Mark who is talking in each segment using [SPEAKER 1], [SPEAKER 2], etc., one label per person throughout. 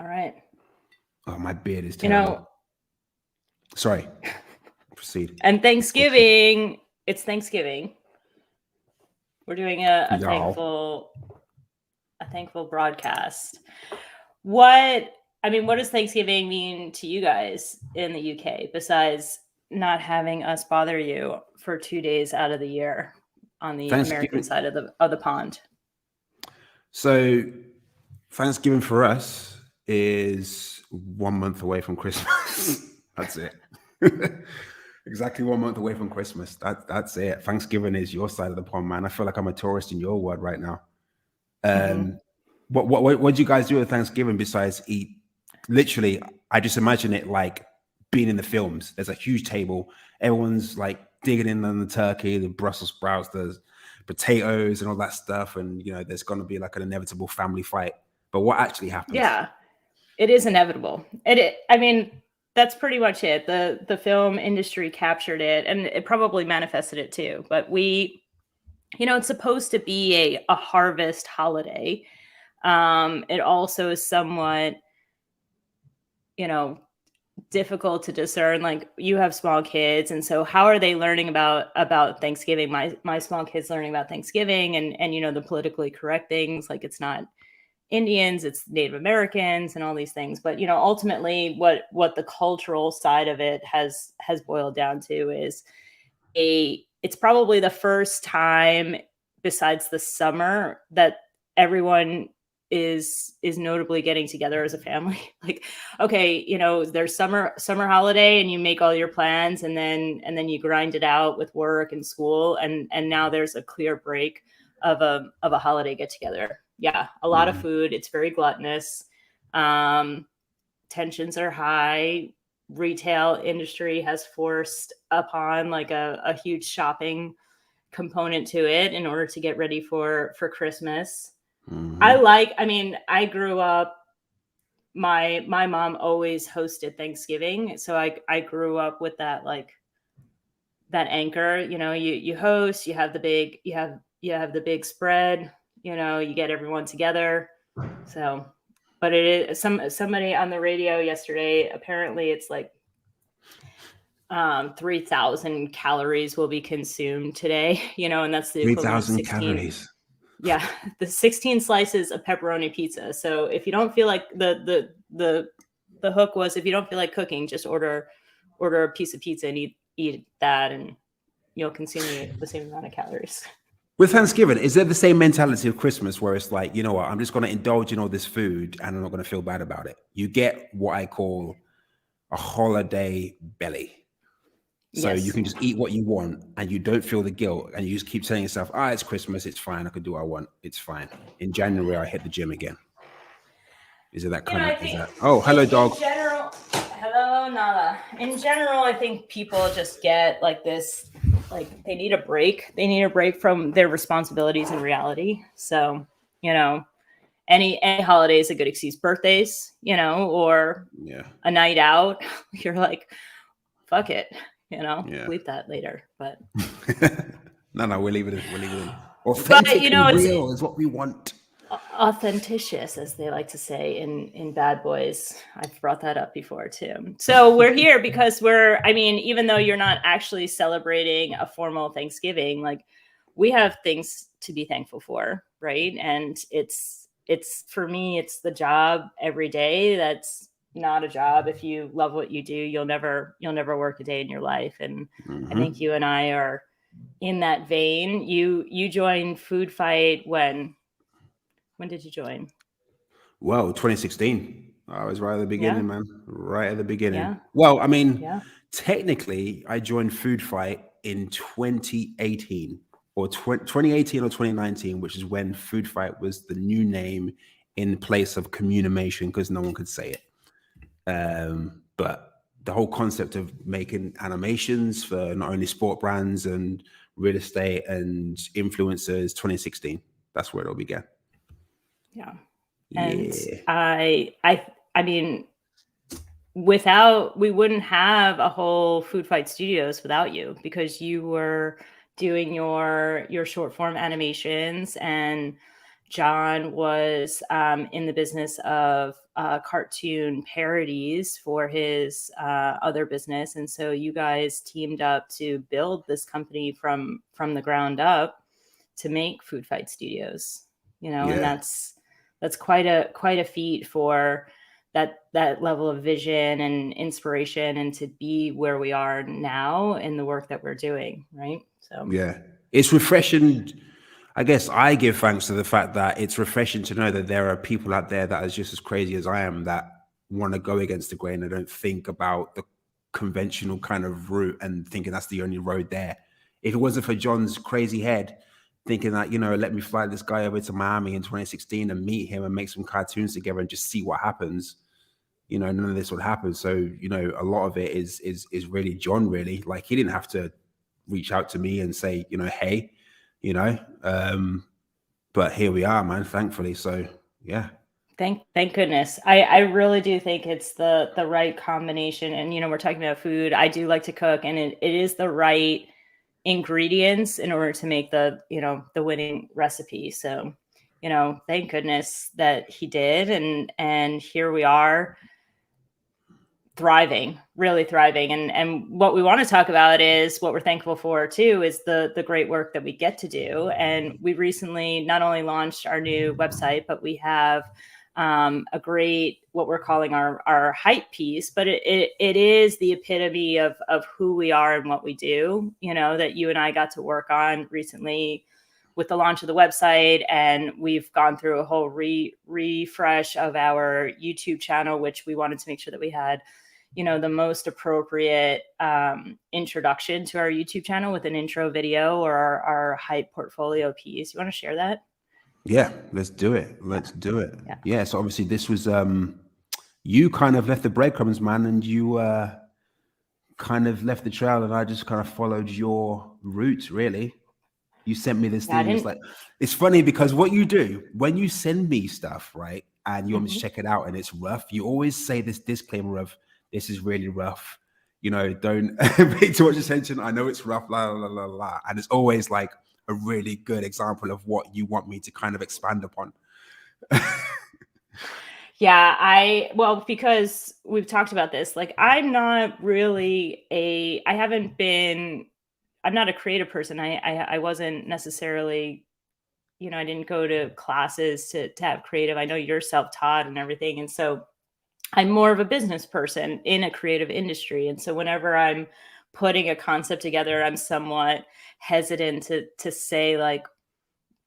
[SPEAKER 1] All right.
[SPEAKER 2] Oh, my beard is terrible. Sorry. Proceed.
[SPEAKER 1] And Thanksgiving, it's Thanksgiving. We're doing a thankful broadcast. What does Thanksgiving mean to you guys in the UK besides not having us bother you for 2 days out of the year on the American side of the pond?
[SPEAKER 2] So Thanksgiving for us is 1 month away from Christmas. That's it. Exactly 1 month away from Christmas. That's it. Thanksgiving is your side of the pond, man. I feel like I'm a tourist in your world right now. What do you guys do at Thanksgiving besides eat? Literally, I just imagine it like being in the films. There's a huge table. Everyone's like digging in on the turkey, the Brussels sprouts, the potatoes and all that stuff. And, there's going to be like an inevitable family fight. But what actually happens?
[SPEAKER 1] Yeah, it is inevitable. That's pretty much it. The film industry captured it, and it probably manifested it too. But it's supposed to be a harvest holiday. It also is somewhat, difficult to discern. Like, you have small kids, and so how are they learning about Thanksgiving? My small kids learning about Thanksgiving and the politically correct things, like it's not Indians, it's Native Americans and all these things. But ultimately what the cultural side of it has boiled down to is it's probably the first time besides the summer that everyone is notably getting together as a family. Like, okay, there's summer holiday and you make all your plans and then you grind it out with work and school, and now there's a clear break of a holiday get together. Yeah, a lot of food. It's very gluttonous. Tensions are high. Retail industry has forced upon like a huge shopping component to it in order to get ready for Christmas. I grew up, my mom always hosted Thanksgiving. So I grew up with that, like that anchor, you host, you have the big spread, you get everyone together. So, but it is somebody on the radio yesterday, apparently it's like 3,000 calories will be consumed today, and that's the equivalent of
[SPEAKER 2] 3,000 calories.
[SPEAKER 1] Yeah, the 16 slices of pepperoni pizza. So if you don't feel like the hook was, if you don't feel like cooking, just order a piece of pizza and eat that, and you'll consume the same amount of calories.
[SPEAKER 2] With Thanksgiving, is there the same mentality of Christmas where it's like, you know what, I'm just going to indulge in all this food and I'm not going to feel bad about it? You get what I call a holiday belly. So you can just eat what you want and you don't feel the guilt, and you just keep telling yourself, it's Christmas, it's fine, I can do what I want, it's fine. In January, I hit the gym again. Is it that kind of? Oh, hello, dog.
[SPEAKER 1] Hello, Nala. In general, I think people just get like this, like they need a break. They need a break from their responsibilities and reality. So, any holiday is a good excuse. Birthdays, or a night out. You're like, fuck it. Bleep that later, but
[SPEAKER 2] no, we'll leave it in. Authentic and real is what we want.
[SPEAKER 1] Authenticious, as they like to say in Bad Boys. I've brought that up before too. So we're here because even though you're not actually celebrating a formal Thanksgiving, like, we have things to be thankful for, right? And it's for me, it's the job every day that's not a job. If you love what you do, you'll never work a day in your life. And I think you and I are in that vein. You joined Food Fight when did you join?
[SPEAKER 2] Well, 2016. I was right at the beginning, man. Right at the beginning. Yeah. Well, technically I joined Food Fight in 2018 or 2018 or 2019, which is when Food Fight was the new name in place of Communimation, because no one could say it. But the whole concept of making animations for not only sport brands and real estate and influencers, 2016. That's where it all began.
[SPEAKER 1] Yeah. And I mean, we wouldn't have a whole Food Fight Studios without you, because you were doing your short form animations, and John was in the business of cartoon parodies for his other business, and so you guys teamed up to build this company from the ground up to make Food Fight Studios. And that's quite a feat for that level of vision and inspiration, and to be where we are now in the work that we're doing, right? So
[SPEAKER 2] it's refreshing. I guess I give thanks to the fact that it's refreshing to know that there are people out there that are just as crazy as I am, that want to go against the grain and don't think about the conventional kind of route and thinking that's the only road there. If it wasn't for John's crazy head thinking that, let me fly this guy over to Miami in 2016 and meet him and make some cartoons together and just see what happens, none of this would happen. So, a lot of it is really John, really. Like, he didn't have to reach out to me and say, hey, but here we are, man, thankfully. So yeah.
[SPEAKER 1] Thank goodness. I really do think it's the right combination. And, we're talking about food. I do like to cook, and it is the right ingredients in order to make the winning recipe. So, thank goodness that he did. And here we are, really thriving. And what we want to talk about is what we're thankful for too, is the great work that we get to do. And we recently not only launched our new website, but we have a great, what we're calling our hype piece, but it is the epitome of who we are and what we do, that you and I got to work on recently with the launch of the website. And we've gone through a whole refresh of our YouTube channel, which we wanted to make sure that we had the most appropriate introduction to our YouTube channel with an intro video, or our hype portfolio piece. You want to share that?
[SPEAKER 2] Yeah, let's do it. Yeah. So obviously this was, you kind of left the breadcrumbs, man, and you kind of left the trail, and I just kind of followed your route, really. You sent me this thing. It's like, it's funny because what you do when you send me stuff, right, and you want me to check it out and it's rough, you always say this disclaimer of, this is really rough, don't pay too much attention. I know it's rough, la, la, la, la. And it's always like a really good example of what you want me to kind of expand upon.
[SPEAKER 1] Well, because we've talked about this, like, I'm not really I'm not a creative person. I wasn't necessarily, I didn't go to classes to have creative. I know you're self-taught and everything. And so I'm more of a business person in a creative industry. And so whenever I'm putting a concept together, I'm somewhat hesitant to say, like,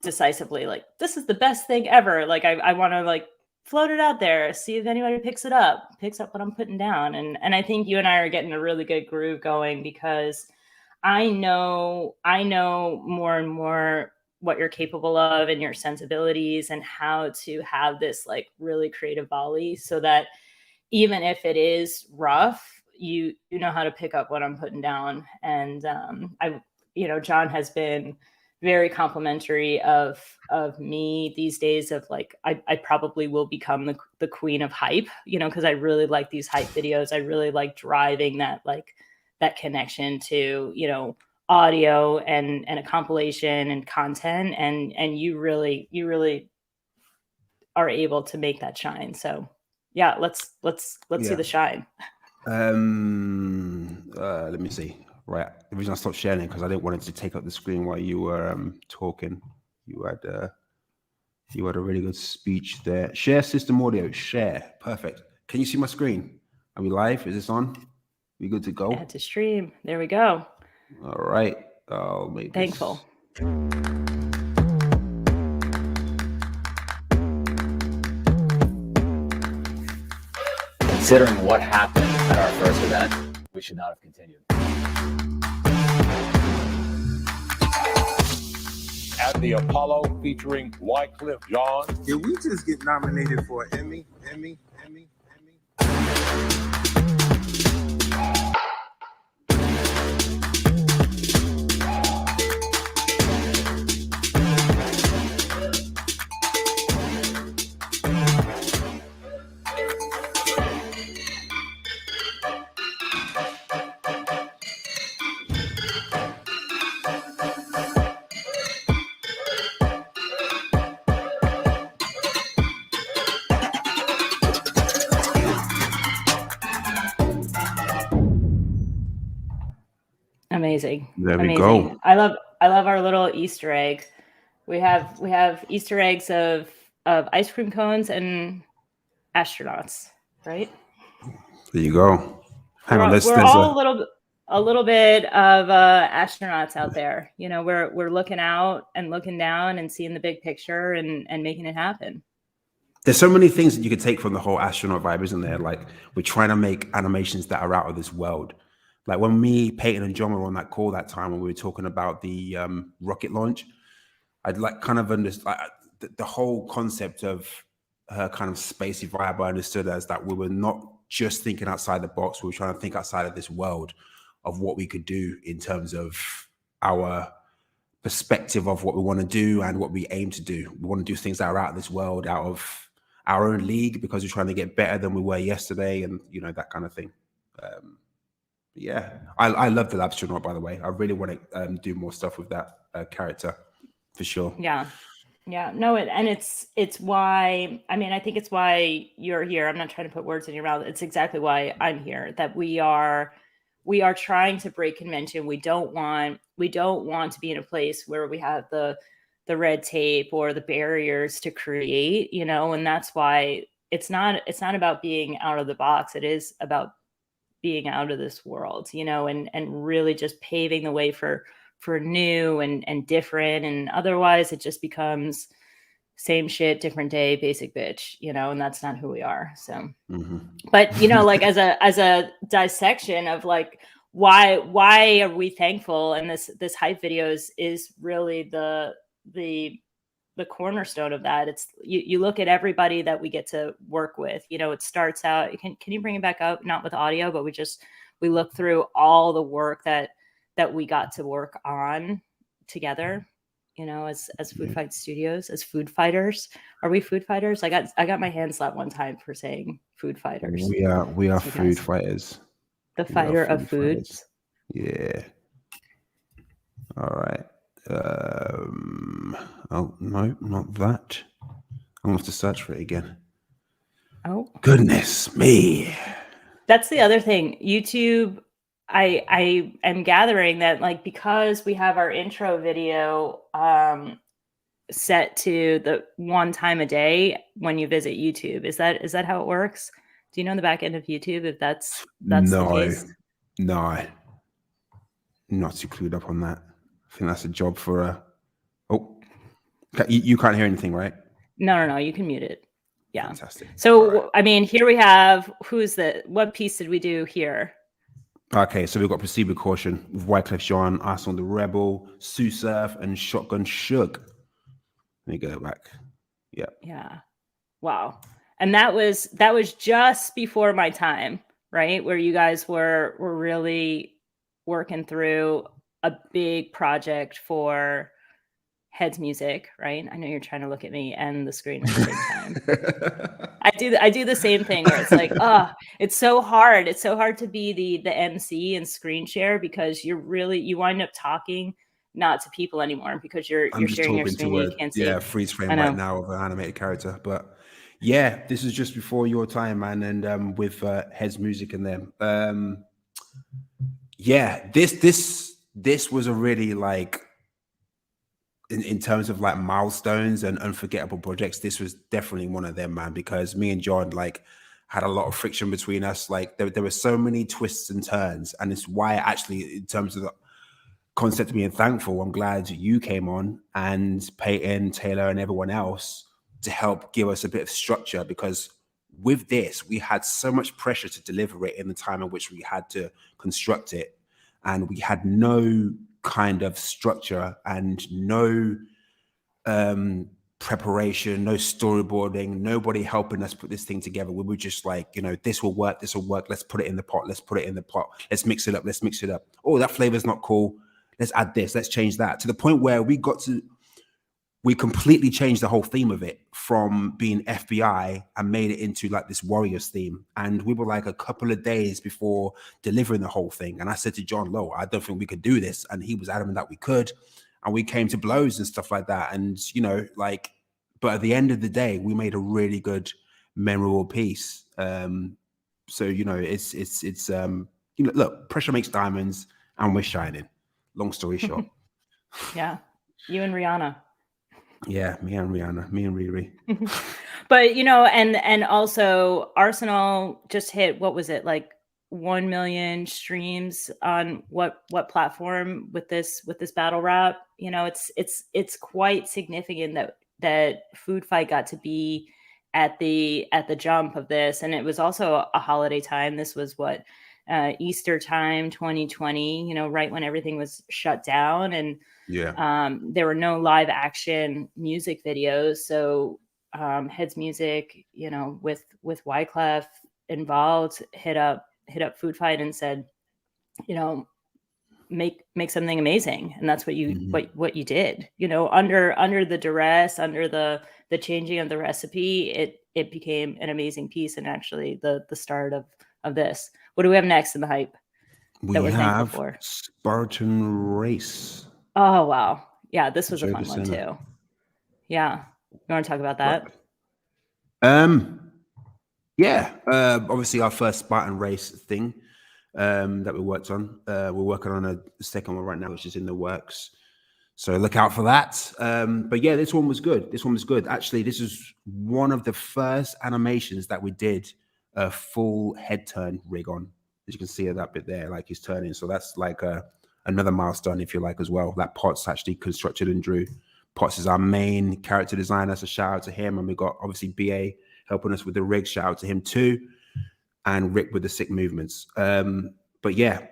[SPEAKER 1] decisively, like, this is the best thing ever. Like, I want to, like, float it out there, see if anybody picks up what I'm putting down. And I think you and I are getting a really good groove going, because I know more and more what you're capable of and your sensibilities, and how to have this, like, really creative volley, so that even if it is rough, you know how to pick up what I'm putting down. And John has been very complimentary of me these days, of, like, I probably will become the queen of hype, because I really like these hype videos. I really like driving that connection to, audio and a compilation and content. And you really are able to make that shine. So yeah, let's see the shine.
[SPEAKER 2] Let me see. Right. The reason I stopped sharing, because I didn't want it to take up the screen while you were talking. You had a really good speech there. Share system audio. Share. Perfect. Can you see my screen? Are we live? Is this on? We good to go?
[SPEAKER 1] Add to stream. There we go.
[SPEAKER 2] All right. I'll make
[SPEAKER 1] Thankful.
[SPEAKER 2] This.
[SPEAKER 3] Considering what happened at our first event, we should not have continued.
[SPEAKER 4] At the Apollo featuring Wyclef Jean.
[SPEAKER 5] Did we just get nominated for an Emmy?
[SPEAKER 1] Amazing.
[SPEAKER 2] There we
[SPEAKER 1] Amazing.
[SPEAKER 2] go.
[SPEAKER 1] I love our little Easter egg. We have Easter eggs of ice cream cones and astronauts, right?
[SPEAKER 2] There you go. Hang on,
[SPEAKER 1] We're all a little bit of astronauts out there. You know, we're looking out and looking down and seeing the big picture and making it happen.
[SPEAKER 2] There's so many things that you could take from the whole astronaut vibe, isn't there? Like, we're trying to make animations that are out of this world. Like when me, Peyton, and John were on that call that time when we were talking about the rocket launch, I'd like kind of understand the whole concept of her kind of spacey vibe. I understood as that we were not just thinking outside the box. We were trying to think outside of this world of what we could do in terms of our perspective of what we want to do and what we aim to do. We want to do things that are out of this world, out of our own league, because we're trying to get better than we were yesterday, and you know, that kind of thing. Yeah, I love the astronaut, by the way. I really want to do more stuff with that character for sure.
[SPEAKER 1] Yeah. No, and it's why, I mean, I think it's why you're here. I'm not trying to put words in your mouth. It's exactly why I'm here, that we are trying to break convention. We don't want to be in a place where we have the red tape or the barriers to create, you know, and that's why it's not about being out of the box. It is about being out of this world, you know, and really just paving the way for new and different. And otherwise it just becomes same shit, different day, basic bitch, you know, and that's not who we are. So, but you know, like as a dissection of like, why are we thankful? And this hype video is really the cornerstone of that. It's you look at everybody that we get to work with, you know, it starts out, can you bring it back up? Not with audio, but we look through all the work that we got to work on together, you know, as Food Fight Studios, as food fighters. Are we food fighters? I got my hand slapped one time for saying food fighters.
[SPEAKER 2] We are so food fighters.
[SPEAKER 1] The fighter of foods.
[SPEAKER 2] Yeah. All right. Oh no, not that. I'm gonna have to search for it again.
[SPEAKER 1] Oh
[SPEAKER 2] goodness me.
[SPEAKER 1] That's the other thing. YouTube, I am gathering that, like, because we have our intro video set to the one time a day when you visit YouTube. Is that how it works? Do you know the back end of YouTube if that's the case?
[SPEAKER 2] No. Not too clued up on that. I think that's a job for you can't hear anything, right?
[SPEAKER 1] No, you can mute it. Yeah.
[SPEAKER 2] Fantastic.
[SPEAKER 1] So
[SPEAKER 2] right.
[SPEAKER 1] I mean, here we have what piece did we do here?
[SPEAKER 2] Okay, so we've got Proceed with Caution with Wyclef Jean, Arsenal the Rebel, Sue Surf, and Shotgun Shug. Let me go back. Yeah.
[SPEAKER 1] Yeah. Wow. And that was just before my time, right? Where you guys were really working through a big project for Heads Music, right? I know you're trying to look at me and the screen at the same time. I do the same thing where it's like, it's so hard. It's so hard to be the MC and screen share because you wind up talking not to people anymore because you're sharing your screen. You can't see.
[SPEAKER 2] Yeah, freeze frame right now of an animated character. But yeah, this is just before your time, man, and with Heads Music and them. Yeah, this was a really like. In terms of like milestones and unforgettable projects, this was definitely one of them, man, because me and John like had a lot of friction between us. Like there were so many twists and turns, and it's why actually in terms of the concept of being thankful, I'm glad you came on and Peyton, Taylor, and everyone else to help give us a bit of structure, because with this, we had so much pressure to deliver it in the time in which we had to construct it. And we had no kind of structure and no preparation, no storyboarding, nobody helping us put this thing together. We were just like, you know, this will work. Let's put it in the pot. Let's mix it up. Oh, that flavor's not cool. Let's add this. Let's change that. To the point where we completely changed the whole theme of it from being FBI and made it into like this Warriors theme. And we were like a couple of days before delivering the whole thing. And I said to John, I don't think we could do this. And he was adamant that we could. And we came to blows and stuff like that. And, you know, like, but at the end of the day, we made a really good, memorable piece. So, you know, it's you know, look, pressure makes diamonds and we're shining. Long story short.
[SPEAKER 1] Yeah. You and Rihanna.
[SPEAKER 2] Yeah, me and Rihanna, me and Riri.
[SPEAKER 1] But and also Arsenal just hit, what was it, like 1 million streams on what platform with this battle rap? It's quite significant that Food Fight got to be at the jump of this, and it was also a holiday time. This was what, Easter time 2020, right when everything was shut down, and there were no live action music videos. So Heads Music, with Wyclef involved, hit up Food Fight and said, make something amazing. And that's what you what you did. Under the duress, under the changing of the recipe, it became an amazing piece, and actually the start of this. What do we have next in the hype?
[SPEAKER 2] We have Spartan Race.
[SPEAKER 1] Oh wow. Yeah, this was a fun one too. Yeah. You want to talk about that?
[SPEAKER 2] Yeah. Obviously our first Spartan Race thing that we worked on. We're working on a second one right now, which is in the works. So look out for that. But yeah, this one was good. Actually, this is one of the first animations that we did a full head turn rig on. As you can see that bit there, like he's turning. So that's like another milestone, if you like, as well. That Potts actually constructed and drew. Potts is our main character designer, so shout out to him. And we got obviously BA helping us with the rig. Shout out to him too. And Rick with the sick movements. But yeah,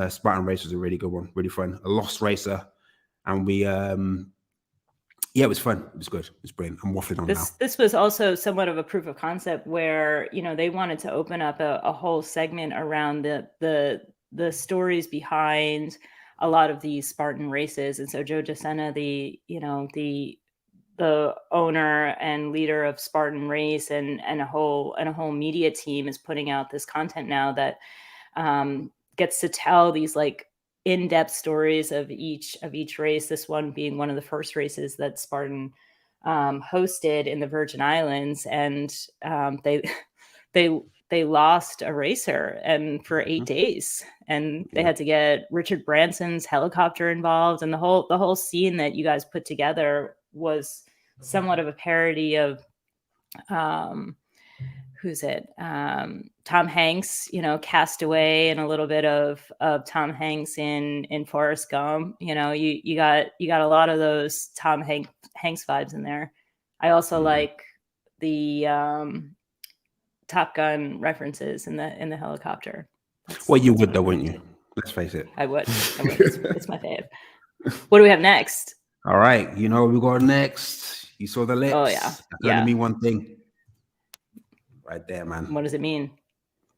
[SPEAKER 2] Spartan Race was a really good one, really fun. A Lost Racer. And we, it was fun. It was good. It was brilliant. I'm waffling on now.
[SPEAKER 1] This was also somewhat of a proof of concept where, they wanted to open up a whole segment around the stories behind a lot of these Spartan races. And so Joe DeSena, the owner and leader of Spartan Race and a whole media team, is putting out this content now that gets to tell these like in-depth stories of each race. This one being one of the first races that Spartan hosted in the Virgin Islands, and they lost a racer and for 8 days, and they had to get Richard Branson's helicopter involved, and the whole scene that you guys put together was somewhat of a parody of Tom Hanks, Castaway, and a little bit of Tom Hanks in Forrest Gump. You got a lot of those Tom Hanks vibes in there. I also like the Top Gun references in the helicopter.
[SPEAKER 2] You would though, wouldn't you? Let's face it.
[SPEAKER 1] I would. It's my fave. What do we have next?
[SPEAKER 2] All right. You know what we got next? You saw the lips.
[SPEAKER 1] Oh yeah.
[SPEAKER 2] That only mean one thing. Right there, man.
[SPEAKER 1] What does it mean?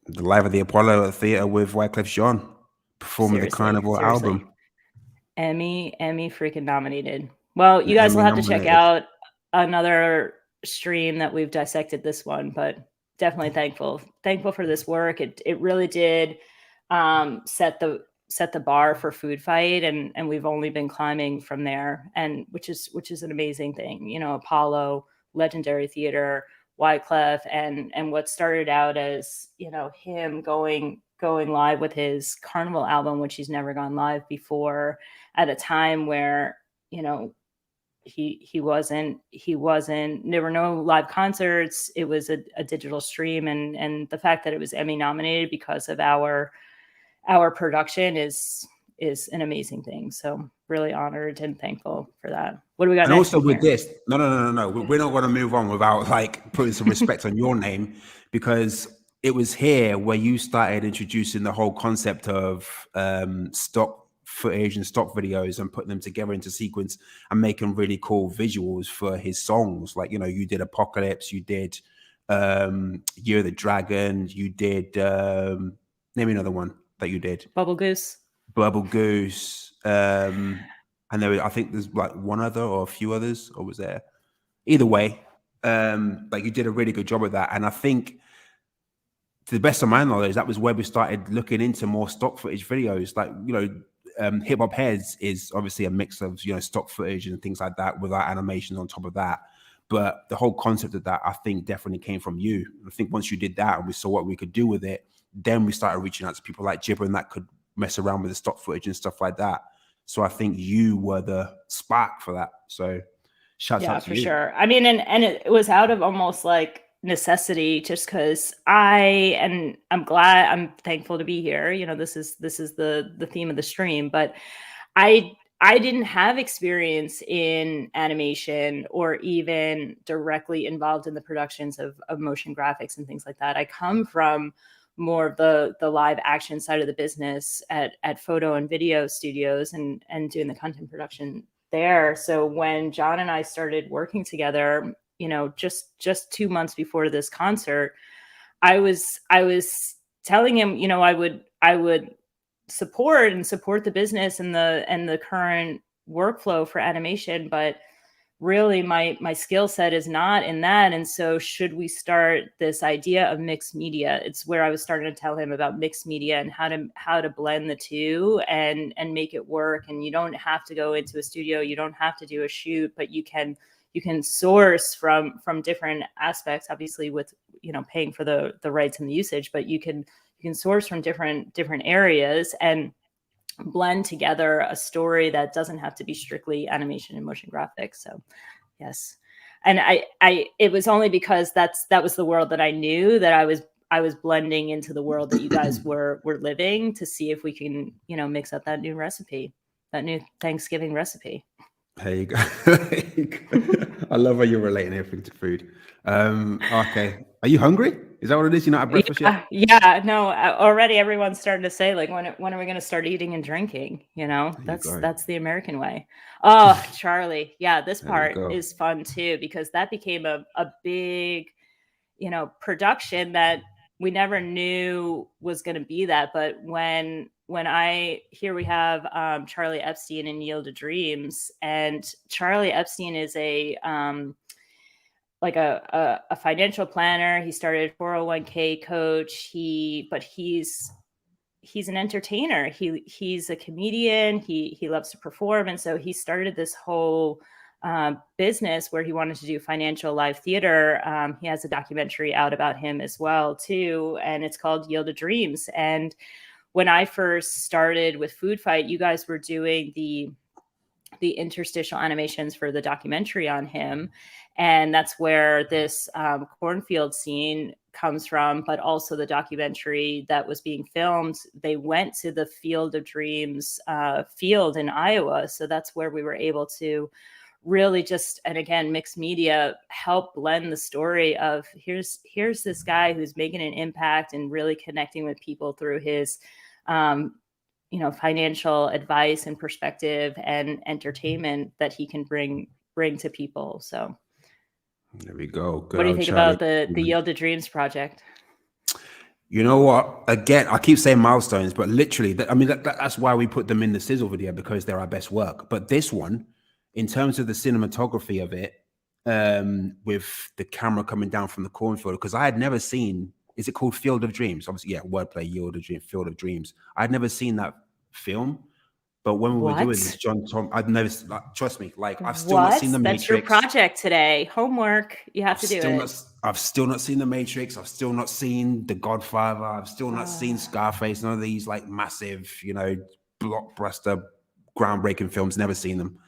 [SPEAKER 2] The Live at the Apollo Theater with Wyclef Jean performing the Carnival album. Emmy
[SPEAKER 1] freaking nominated. Well, you guys will have to check out another stream that we've dissected this one, but definitely thankful for this work. It really did set the bar for Food Fight, and we've only been climbing from there, and which is an amazing thing. Apollo, legendary theater, Wyclef, and what started out as him going live with his Carnival album, which he's never gone live before, at a time where he wasn't there were no live concerts. It was a digital stream, and the fact that it was Emmy nominated because of our production is an amazing thing. So really honored and thankful for that. What do we got?
[SPEAKER 2] And also with this, no. We're not going to move on without like putting some respect on your name, because it was here where you started introducing the whole concept of stock footage and stock videos and putting them together into sequence and making really cool visuals for his songs. Like, you did Apocalypse, you did Year of the Dragon, you did name another one that you did.
[SPEAKER 1] Bubble Goose.
[SPEAKER 2] And I think there's like one other or a few others, or was there? Either way, like you did a really good job with that. And I think, to the best of my knowledge, that was where we started looking into more stock footage videos. Like, Hip Hop Heads is obviously a mix of, stock footage and things like that without animation on top of that. But the whole concept of that, I think, definitely came from you. I think once you did that and we saw what we could do with it, then we started reaching out to people like Gibran that could mess around with the stock footage and stuff like that. So I think you were the spark for that. So shouts out to you.
[SPEAKER 1] Yeah, for sure. I mean, and it was out of almost like necessity, just because I'm thankful to be here. You know, this is the theme of the stream, but I didn't have experience in animation or even directly involved in the productions of motion graphics and things like that. I come from more of the live action side of the business at photo and video studios and doing the content production there. So when John and I started working together, you know, just 2 months before this concert, I was telling him, you know, I would support the business and the current workflow for animation, but really my skill set is not in that. And so should we start this idea of mixed media? It's where I was starting to tell him about mixed media and how to blend the two and make it work. And you don't have to go into a studio, you don't have to do a shoot, but you can source from different aspects, obviously with, you know, paying for the rights and the usage, but you can source from different areas and blend together a story that doesn't have to be strictly animation and motion graphics. So yes. And it was only because that was the world that I knew, that I was blending into the world that you guys were living, to see if we can, you know, mix up that new recipe, that new Thanksgiving recipe.
[SPEAKER 2] There you go. I love how you're relating everything to food. Okay. Are you hungry? Is that what it is? You're not at breakfast yet?
[SPEAKER 1] Yeah, no, already everyone's starting to say, like, when are we going to start eating and drinking? You know, that's the American way. Oh, Charlie. Yeah, this part is fun too, because that became a big, you know, production that we never knew was going to be that. But when we have Charlie Epstein in Yield of Dreams, and Charlie Epstein is a like a financial planner. He started 401k coach. He's an entertainer. He's a comedian. He loves to perform. And so he started this whole business where he wanted to do financial live theater. He has a documentary out about him as well too. And it's called Yield of Dreams. And when I first started with Food Fight, you guys were doing the interstitial animations for the documentary on him. And that's where this cornfield scene comes from, but also the documentary that was being filmed. They went to the Field of Dreams field in Iowa. So that's where we were able to really just, and again, mixed media, help blend the story of here's this guy who's making an impact and really connecting with people through his you know, financial advice and perspective and entertainment that he can bring to people. So
[SPEAKER 2] there we go. Good.
[SPEAKER 1] What do you think about the Yield of Dreams project?
[SPEAKER 2] You know what? Again, I keep saying milestones, but literally, I mean, that's why we put them in the sizzle video, because they're our best work. But this one, in terms of the cinematography of it, with the camera coming down from the cornfield, because I had never seen, is it called Field of Dreams? Obviously, yeah, wordplay, Yield of Dreams, Field of Dreams. I'd never seen that film. But when we were doing this, Tom, I'd never, trust me, like, I've still not seen The Matrix.
[SPEAKER 1] That's your project today. Homework. You have to do it.
[SPEAKER 2] I've still not seen The Matrix. I've still not seen The Godfather. I've still not seen Scarface. None of these, like, massive, you know, blockbuster, groundbreaking films. Never seen them.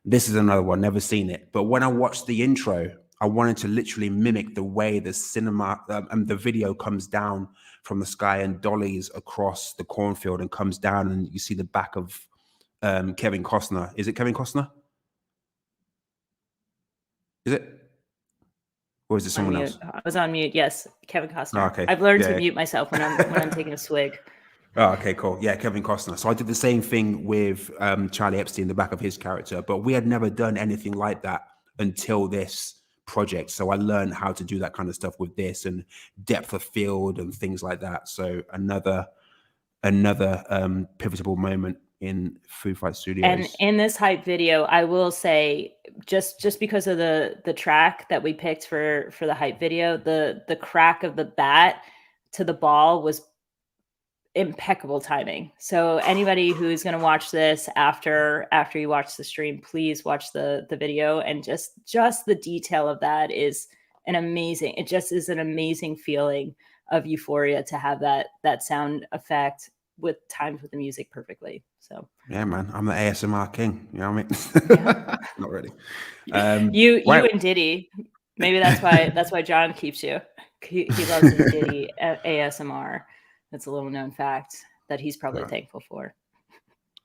[SPEAKER 2] This is another one. Never seen it. But when I watched the intro, I wanted to literally mimic the way the cinema and the video comes down from the sky and dollies across the cornfield and comes down, and you see the back of Kevin Costner. Is it Kevin Costner? Is it? Or is it someone else?
[SPEAKER 1] I was on mute. Yes, Kevin Costner.
[SPEAKER 2] Oh, okay.
[SPEAKER 1] I've learned to mute myself when I'm taking a swig.
[SPEAKER 2] Oh, okay, cool. Yeah, Kevin Costner. So I did the same thing with Charlie Epstein, the back of his character, but we had never done anything like that until this project. So I learned how to do that kind of stuff with this, and depth of field and things like that. So another pivotal moment in Food Fight Studios.
[SPEAKER 1] And in this hype video, I will say, just because of the track that we picked for the hype video, the crack of the bat to the ball was impeccable timing. So anybody who's going to watch this after you watch the stream, please watch the video, and just the detail of that is an amazing. It just is an amazing feeling of euphoria to have that sound effect times with the music perfectly. So
[SPEAKER 2] yeah, man, I'm the ASMR king. You know what I mean? Yeah. Not really.
[SPEAKER 1] You and Diddy. Maybe that's why John keeps you. He loves his Diddy ASMR. That's a little known fact that he's probably thankful for.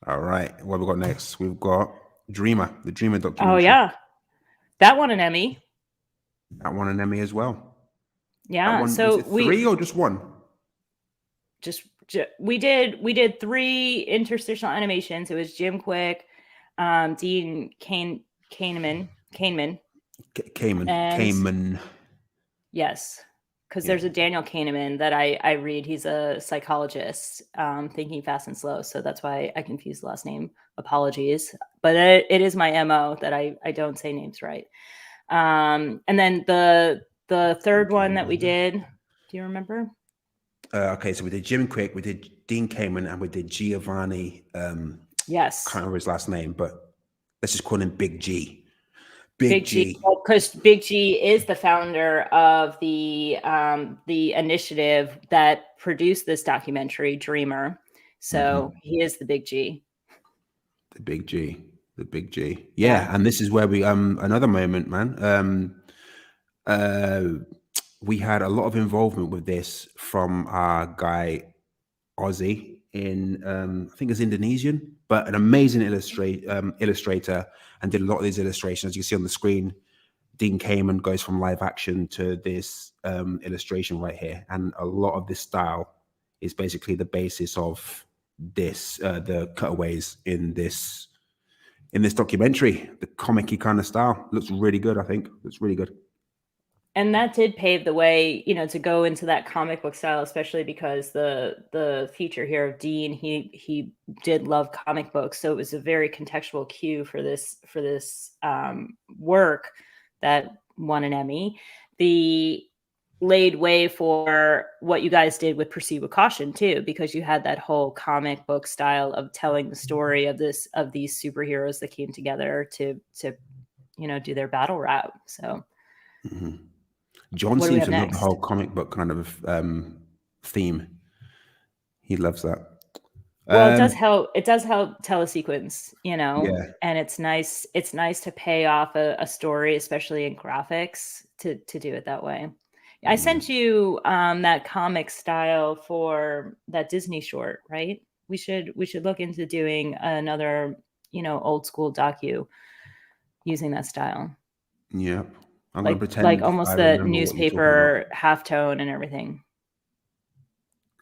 [SPEAKER 2] All right. What we got next? We've got Dreamer, the Dreamer documentary.
[SPEAKER 1] Oh yeah, that won an Emmy.
[SPEAKER 2] That won an Emmy as well.
[SPEAKER 1] Yeah.
[SPEAKER 2] So was it 3 or just 1?
[SPEAKER 1] We did 3 interstitial animations. It was Jim Quick, Dean Kahneman. Yes, because there's a Daniel Kahneman that I read. He's a psychologist, Thinking Fast and Slow. So that's why I confused the last name. Apologies, but it is my MO that I don't say names right. And then the third one that we did, do you remember?
[SPEAKER 2] Okay, so we did Jim Quick, we did Dean Kamen, and we did Giovanni.
[SPEAKER 1] Yes,
[SPEAKER 2] can't remember his last name, but let's just call him Big G.
[SPEAKER 1] Big G, because Big G is the founder of the initiative that produced this documentary, Dreamer. So he is the Big G.
[SPEAKER 2] The Big G. Yeah, and this is where we another moment, man. We had a lot of involvement with this from our guy Ozzy in I think it's Indonesian, but an amazing illustrator, and did a lot of these illustrations. As you can see on the screen, Dean Kamen goes from live action to this illustration right here, and a lot of this style is basically the basis of this the cutaways in this documentary. The comic-y kind of style looks really good. I think looks really good.
[SPEAKER 1] And that did pave the way, to go into that comic book style, especially because the feature here of Dean, he did love comic books, so it was a very contextual cue for this work that won an Emmy. The laid way for what you guys did with Proceed with Caution too, because you had that whole comic book style of telling the story of these superheroes that came together to do their battle route. So.
[SPEAKER 2] John seems to love the whole comic book kind of theme. He loves that.
[SPEAKER 1] Well, it does help. It does help tell a sequence,
[SPEAKER 2] Yeah.
[SPEAKER 1] And it's nice. It's nice to pay off a story, especially in graphics, to do it that way. I sent you that comic style for that Disney short, right? We should look into doing another, old school docu using that style.
[SPEAKER 2] Yeah. I'm going to pretend
[SPEAKER 1] like almost the newspaper halftone and everything.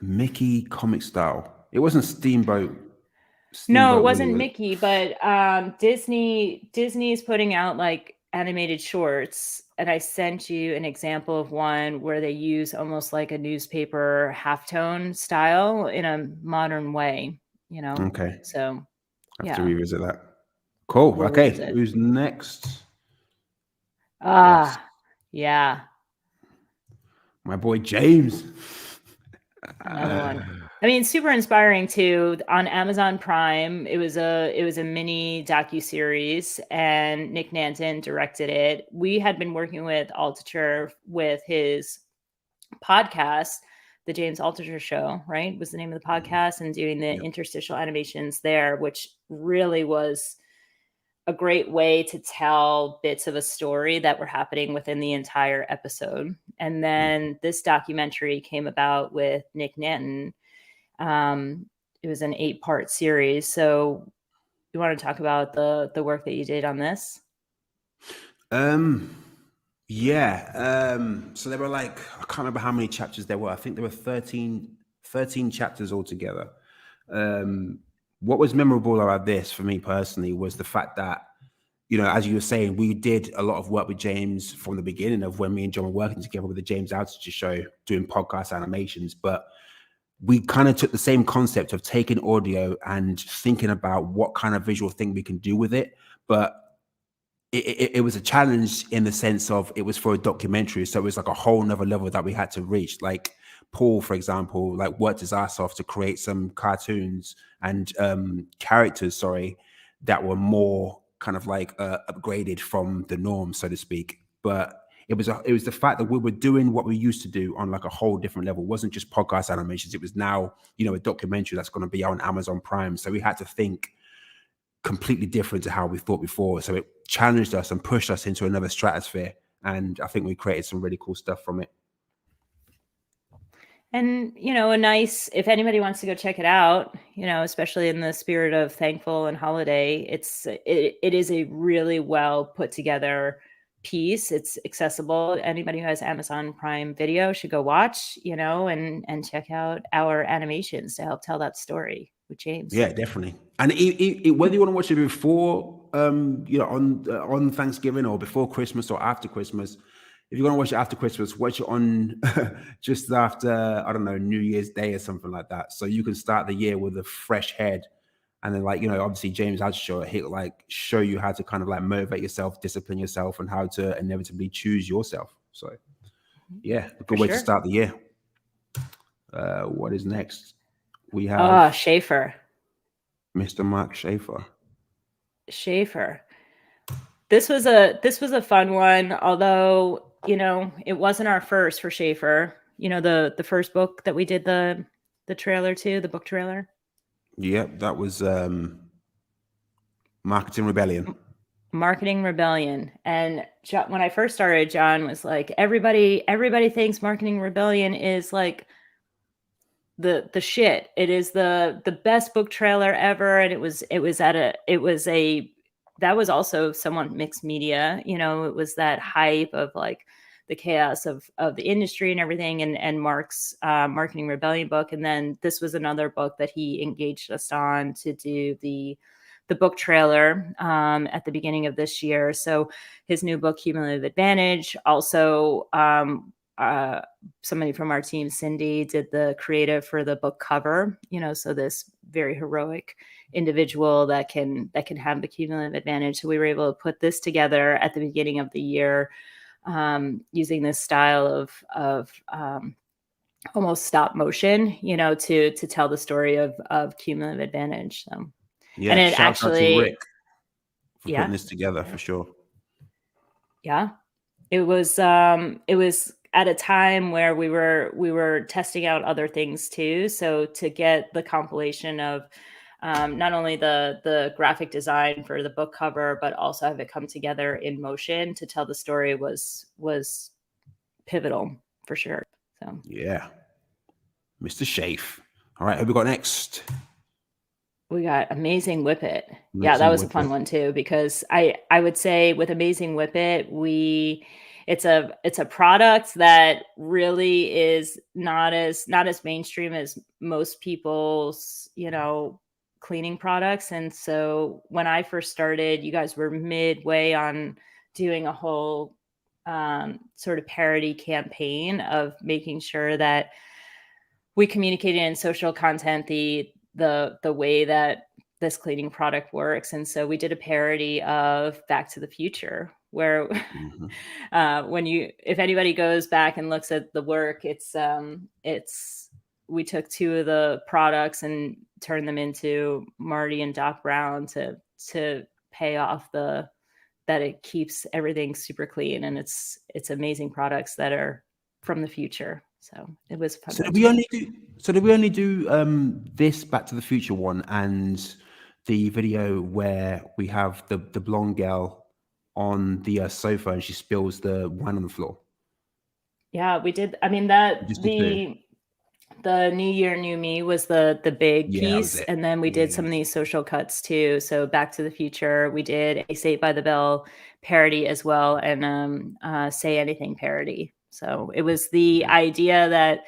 [SPEAKER 2] Mickey comic style. It wasn't Steamboat.
[SPEAKER 1] No, it wasn't Mickey, but Disney is putting out like animated shorts, and I sent you an example of one where they use almost like a newspaper halftone style in a modern way.
[SPEAKER 2] Okay.
[SPEAKER 1] So
[SPEAKER 2] I have to revisit that. Cool. We'll revisit. Who's next?
[SPEAKER 1] Yeah.
[SPEAKER 2] My boy James.
[SPEAKER 1] Another one. I mean, super inspiring too. On Amazon Prime, it was a mini docu-series, and Nick Nanton directed it. We had been working with Altucher with his podcast, The James Altucher Show, right? Was the name of the podcast, and doing the interstitial animations there, which really was a great way to tell bits of a story that were happening within the entire episode. And then this documentary came about with Nick Nanton. It was an 8-part series. So you want to talk about the work that you did on this?
[SPEAKER 2] Yeah. So there were I can't remember how many chapters there were. I think there were 13 chapters altogether. What was memorable about this for me personally was the fact that, as you were saying, we did a lot of work with James from the beginning of when me and John were working together with the James Altucher Show, doing podcast animations. But we kind of took the same concept of taking audio and thinking about what kind of visual thing we can do with it. But it was a challenge in the sense of it was for a documentary. So it was like a whole nother level that we had to reach. Like Paul, for example, worked his ass off to create some cartoons and characters, that were more kind of upgraded from the norm, so to speak. But It was the fact that we were doing what we used to do on like a whole different level. It wasn't just podcast animations. It was now, you know, a documentary that's going to be on Amazon Prime. So we had to think completely different to how we thought before. So it challenged us and pushed us into another stratosphere. And I think we created some really cool stuff from it.
[SPEAKER 1] And, you know, if anybody wants to go check it out, you know, especially in the spirit of thankful and holiday, it is a really well put together piece. It's accessible. Anybody who has Amazon Prime Video should go watch, you know, and check out our animations to help tell that story with James.
[SPEAKER 2] Yeah, definitely. And whether you want to watch it before, you know, on Thanksgiving or before Christmas or after Christmas, if you're going to watch it after Christmas, watch it on just after, I don't know, New Year's Day or something like that. So you can start the year with a fresh head. And then, like, you know, obviously James Altucher, he'll like show you how to kind of like motivate yourself, discipline yourself, and how to inevitably choose yourself. So yeah, a good way to start the year. What is next? We have
[SPEAKER 1] Schaefer.
[SPEAKER 2] Mr. Mark Schaefer.
[SPEAKER 1] This was a fun one, although, you know, it wasn't our first for Schaefer. You know, the first book that we did the trailer to, the book trailer.
[SPEAKER 2] Yep, that was Marketing Rebellion.
[SPEAKER 1] And when I first started, John was like, everybody thinks Marketing Rebellion is like the shit. It is the best book trailer ever, and that was also somewhat mixed media. You know, it was that hype of like the chaos of the industry and everything, and Mark's Marketing Rebellion book. And then this was another book that he engaged us on to do the book trailer at the beginning of this year. So his new book, Cumulative Advantage, also somebody from our team, Cindy, did the creative for the book cover, you know, so this very heroic individual that can have the cumulative advantage. So we were able to put this together at the beginning of the year, using this style of almost stop motion, you know, to tell the story of cumulative advantage. So
[SPEAKER 2] yeah,
[SPEAKER 1] and it actually,
[SPEAKER 2] Rick for putting this together for sure.
[SPEAKER 1] Yeah, it was at a time where we were testing out other things too. So to get the compilation of not only the graphic design for the book cover, but also have it come together in motion to tell the story was pivotal for sure. So
[SPEAKER 2] yeah, Mr. Schaefer. All right, who we got next?
[SPEAKER 1] We got Amazing Whippet. Yeah, that was a fun one too, because I would say with Amazing Whippet, it's a product that really is not as mainstream as most people's, you know, cleaning products. And so when I first started, you guys were midway on doing a whole sort of parody campaign of making sure that we communicated in social content the way that this cleaning product works. And so we did a parody of Back to the Future, where if anybody goes back and looks at the work, we took two of the products and turned them into Marty and Doc Brown to pay off that it keeps everything super clean, and it's amazing products that are from the future. So it was fun.
[SPEAKER 2] So did we only do this Back to the Future one and the video where we have the blonde girl on the sofa and she spills the wine on the floor?
[SPEAKER 1] Yeah, we did. I mean, the New Year, New Me was the big piece, and then we did some of these social cuts too. So Back to the Future, we did a Saved by the Bell parody as well, and Say Anything parody. So it was the idea that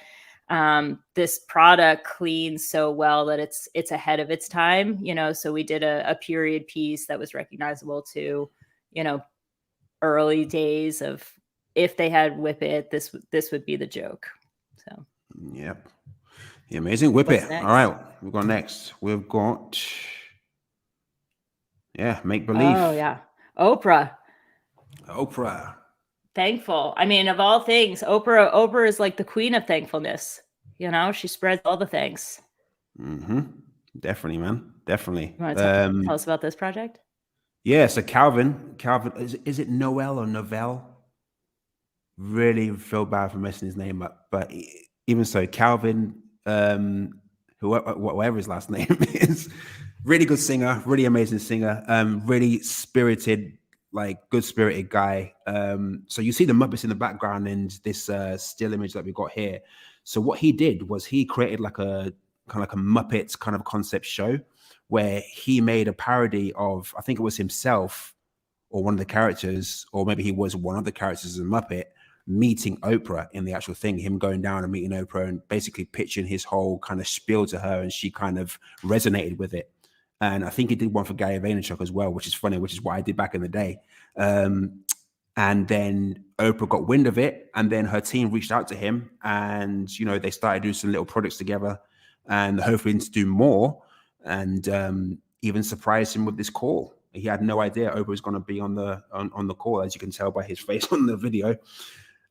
[SPEAKER 1] this product cleans so well that it's ahead of its time, you know. So we did a period piece that was recognizable to, you know, early days of, if they had Whip It, this would be the joke. So
[SPEAKER 2] yep, the Amazing Whip It. All right, we've got next. We've got Make Believe.
[SPEAKER 1] Oh yeah, Oprah. Thankful. I mean, of all things, Oprah is like the queen of thankfulness. You know, she spreads all the thanks.
[SPEAKER 2] Definitely, man. Definitely.
[SPEAKER 1] You want to tell us about this project?
[SPEAKER 2] Yeah. So Calvin, is it Nowell or Nowell? Really feel bad for messing his name up, but even so, Calvin, whatever his last name is, really good singer, really amazing singer, really spirited, like good spirited guy. So you see the Muppets in the background and this still image that we got here. So what he did was he created like a kind of like a Muppets kind of concept show where he made a parody of, I think it was himself or one of the characters, or maybe he was one of the characters in Muppet, meeting Oprah in the actual thing, him going down and meeting Oprah and basically pitching his whole kind of spiel to her, and she kind of resonated with it. And I think he did one for Gary Vaynerchuk as well, which is funny, which is what I did back in the day. And then Oprah got wind of it, and then her team reached out to him, and they started doing some little projects together, and hoping to do more, and even surprise him with this call. He had no idea Oprah was going to be on the call, as you can tell by his face on the video.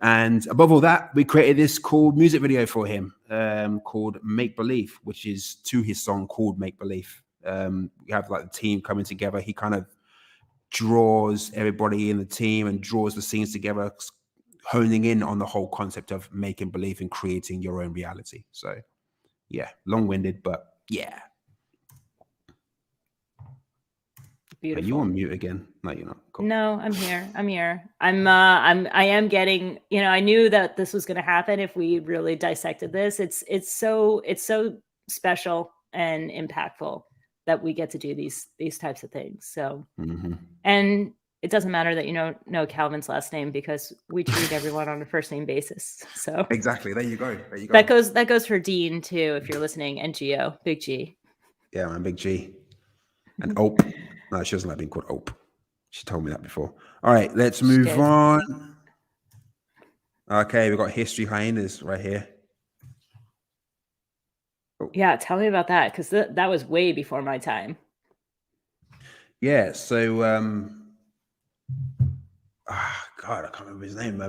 [SPEAKER 2] And above all that, we created this cool music video for him called Make Believe, which is to his song called Make Believe. We have like the team coming together. He kind of draws everybody in the team and draws the scenes together, honing in on the whole concept of making believe and creating your own reality. So yeah, long-winded, but yeah.
[SPEAKER 1] Beautiful.
[SPEAKER 2] Are you on mute again? No, you're not. Cool.
[SPEAKER 1] No, I'm here. I am getting, I knew that this was going to happen if we really dissected this. It's so special and impactful that we get to do these types of things. So, and it doesn't matter that you know Calvin's last name, because we treat everyone on a first name basis. So
[SPEAKER 2] exactly. There you go.
[SPEAKER 1] That goes for Dean too, if you're listening, and Gio, Big G.
[SPEAKER 2] Yeah, man, Big G. And Ope. No, she doesn't like being called Ope. She told me that before. All right, let's move on. Okay, we've got History Hyenas right here.
[SPEAKER 1] Oh. Yeah, tell me about that, because that was way before my time.
[SPEAKER 2] Yeah, so God, I can't remember his name.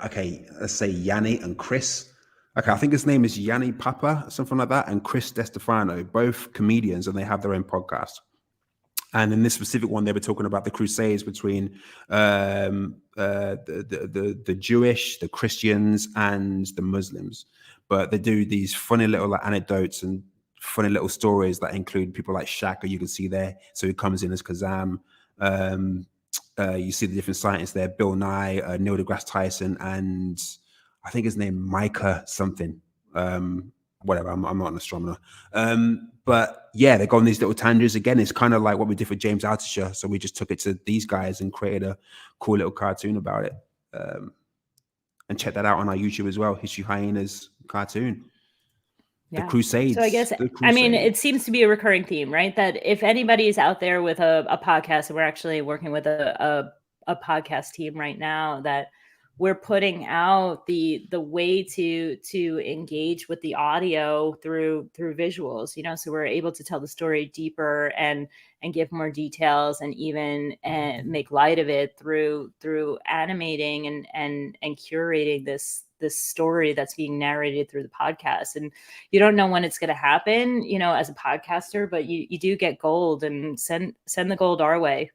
[SPEAKER 2] Okay, let's say Yanni and Chris. Okay, I think his name is Yanni Papa, something like that, and Chris DeStefano, both comedians, and they have their own podcast. And in this specific one, they were talking about the Crusades between the Jewish, the Christians, and the Muslims. But they do these funny little anecdotes and funny little stories that include people like Shaka, you can see there. So he comes in as Kazam. You see the different scientists there, Bill Nye, Neil deGrasse Tyson, and I think his name Micah something. Whatever, I'm not an astronomer. But yeah, they go on these little tangents. Again, it's kind of like what we did with James Altucher. So we just took it to these guys and created a cool little cartoon about it. And check that out on our YouTube as well, History Hyenas cartoon. Yeah. The Crusades.
[SPEAKER 1] So I guess, I mean, it seems to be a recurring theme, right? That if anybody's out there with a podcast, and we're actually working with a podcast team right now, that we're putting out the way to engage with the audio through visuals, so we're able to tell the story deeper and give more details, and even make light of it through animating and curating this story that's being narrated through the podcast. And you don't know when it's going to happen, as a podcaster, but you do get gold, and send the gold our way.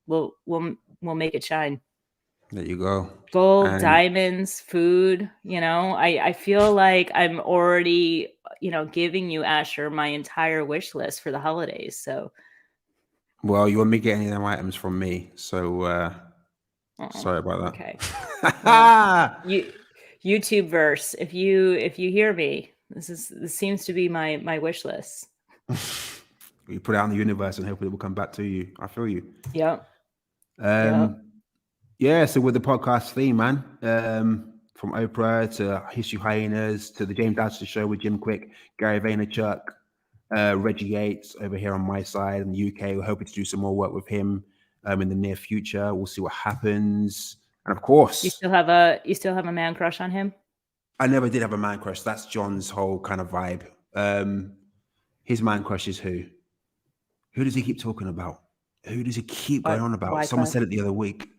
[SPEAKER 1] We'll make it shine.
[SPEAKER 2] There you go.
[SPEAKER 1] Gold, diamonds, food. I feel like I'm already, giving you, Asher, my entire wish list for the holidays. So,
[SPEAKER 2] well, you won't be getting any of them items from me. So, sorry about that.
[SPEAKER 1] Okay. Well, YouTube verse. If you hear me, this seems to be my wish list.
[SPEAKER 2] You put it out in the universe, and hopefully it will come back to you. I feel you.
[SPEAKER 1] Yep.
[SPEAKER 2] Yeah, so with the podcast theme, man, from Oprah to History Hyenas to the James Altucher Show with Jim Quick, Gary Vaynerchuk, Reggie Yates over here on my side in the UK. We're hoping to do some more work with him in the near future. We'll see what happens. And of course,
[SPEAKER 1] you still have a man crush on him?
[SPEAKER 2] I never did have a man crush. That's John's whole kind of vibe. His man crush is who? Who does he keep talking about? Who does he keep going on about? Wyclef. Someone said it the other week.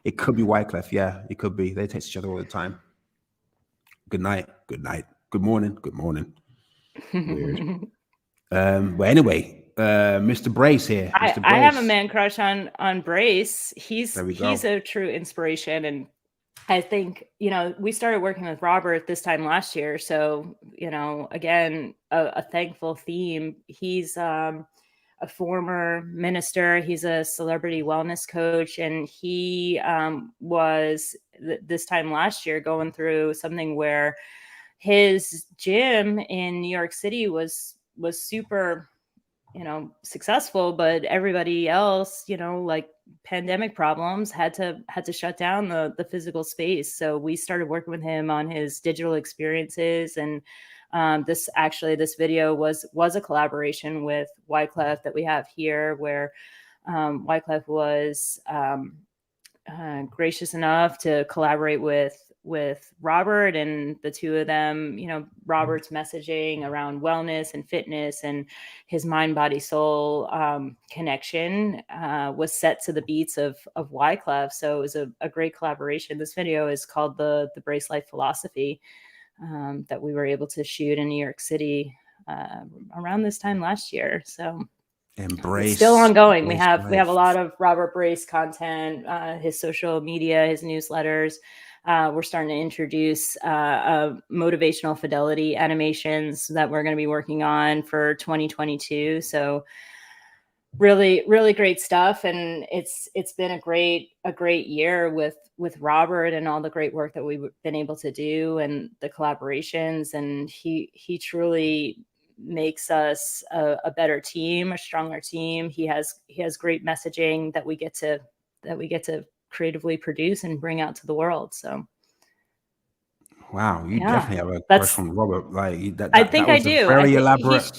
[SPEAKER 2] It could be Wyclef. Yeah, it could be. They text each other all the time. Good night. Good night. Good morning. Good morning. Weird. But anyway, Mr. Brace here. Mr. Brace.
[SPEAKER 1] I have a man crush on Brace. He's a true inspiration, and I think, we started working with Robert this time last year. So, again, a thankful theme. He's a former minister. He's a celebrity wellness coach. And he was this time last year going through something where his gym in New York City was super successful, but everybody else, like pandemic problems had to shut down the physical space. So we started working with him on his digital experiences. And this video was a collaboration with Wyclef that we have here, where Wyclef was gracious enough to collaborate with Robert, and the two of them, Robert's messaging around wellness and fitness and his mind, body, soul connection was set to the beats of Wyclef. So it was a great collaboration. This video is called the Brace Life Philosophy that we were able to shoot in New York City around this time last year. So
[SPEAKER 2] Embrace.
[SPEAKER 1] It's still ongoing. We have
[SPEAKER 2] life.
[SPEAKER 1] a lot of Robert Brace content, his social media, his newsletters. We're starting to introduce motivational fidelity animations that we're going to be working on for 2022. So really, really great stuff. And it's been a great year with Robert and all the great work that we've been able to do and the collaborations. And he truly makes us a better team, a stronger team. He has great messaging that we get to creatively produce and bring out to the world. So
[SPEAKER 2] wow, you definitely have a crush on Robert. Like
[SPEAKER 1] I think I do.
[SPEAKER 2] Very elaborate.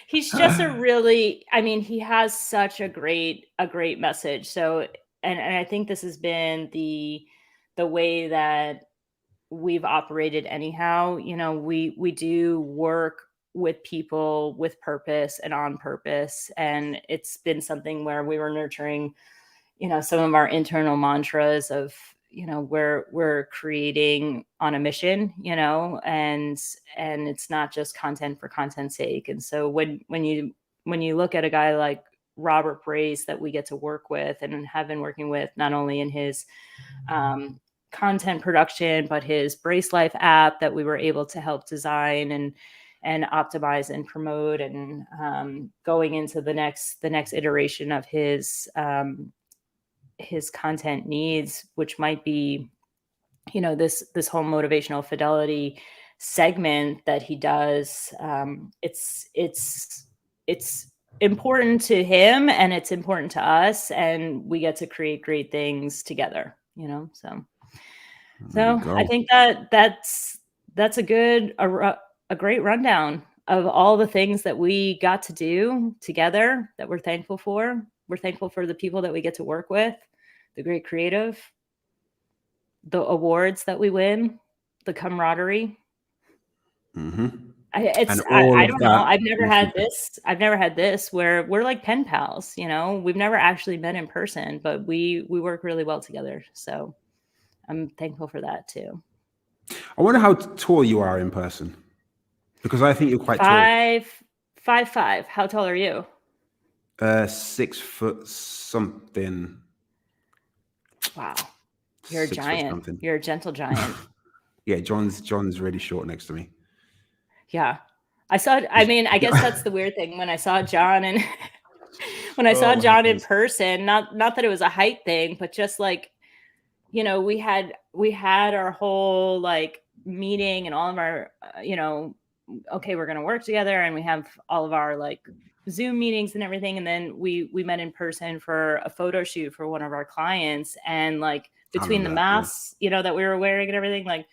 [SPEAKER 1] He's just a really, he has such a great message. So, and I think this has been the way that we've operated anyhow. We do work with people with purpose and on purpose. And it's been something where we were nurturing, some of our internal mantras of, we're creating on a mission, and it's not just content for content's sake. And so when you look at a guy like Robert Brace that we get to work with and have been working with, not only in his content production, but his Brace Life app that we were able to help design and optimize and promote, and going into the next iteration of his content needs, which might be, this whole motivational fidelity segment that he does. It's important to him and it's important to us, and we get to create great things together, So I think that's a great rundown of all the things that we got to do together that we're thankful for. We're thankful for the people that we get to work with, the great creative, the awards that we win, the camaraderie.
[SPEAKER 2] Mm-hmm.
[SPEAKER 1] I don't know. I've never had this where we're like pen pals, we've never actually met in person, but we work really well together. So I'm thankful for that too.
[SPEAKER 2] I wonder how tall you are in person, because I think you're quite tall.
[SPEAKER 1] 5'5". How tall are you?
[SPEAKER 2] 6 foot something.
[SPEAKER 1] Wow, you're a giant. You're a gentle giant.
[SPEAKER 2] Yeah, John's really short next to me.
[SPEAKER 1] Yeah, I guess that's the weird thing. When I saw John and John in person, not that it was a height thing, but just like, we had our whole like meeting and all of our, okay, we're going to work together, and we have all of our like Zoom meetings and everything. And then we met in person for a photo shoot for one of our clients. And like between the masks, that we were wearing and everything, like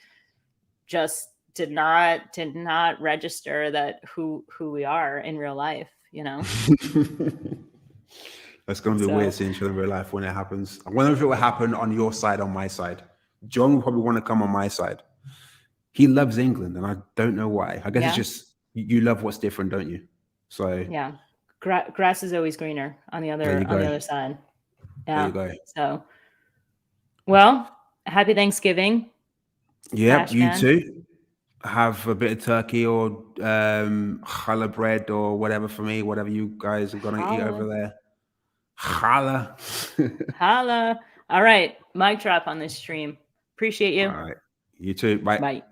[SPEAKER 1] just did not register that who we are in real life,
[SPEAKER 2] That's going to be weird seeing each other in real life when it happens. I wonder if it will happen on your side, on my side. John will probably want to come on my side. He loves England, and I don't know why. I guess it's just you love what's different, don't you? So
[SPEAKER 1] yeah, grass is always greener on the other side. Yeah. There you go. So, well, happy Thanksgiving.
[SPEAKER 2] Yep, you too. Have a bit of turkey or challah bread or whatever for me. Whatever you guys are gonna eat over there. Challah.
[SPEAKER 1] Challah. All right. Mic drop on this stream. Appreciate you.
[SPEAKER 2] All right. You too. Bye.
[SPEAKER 1] Bye.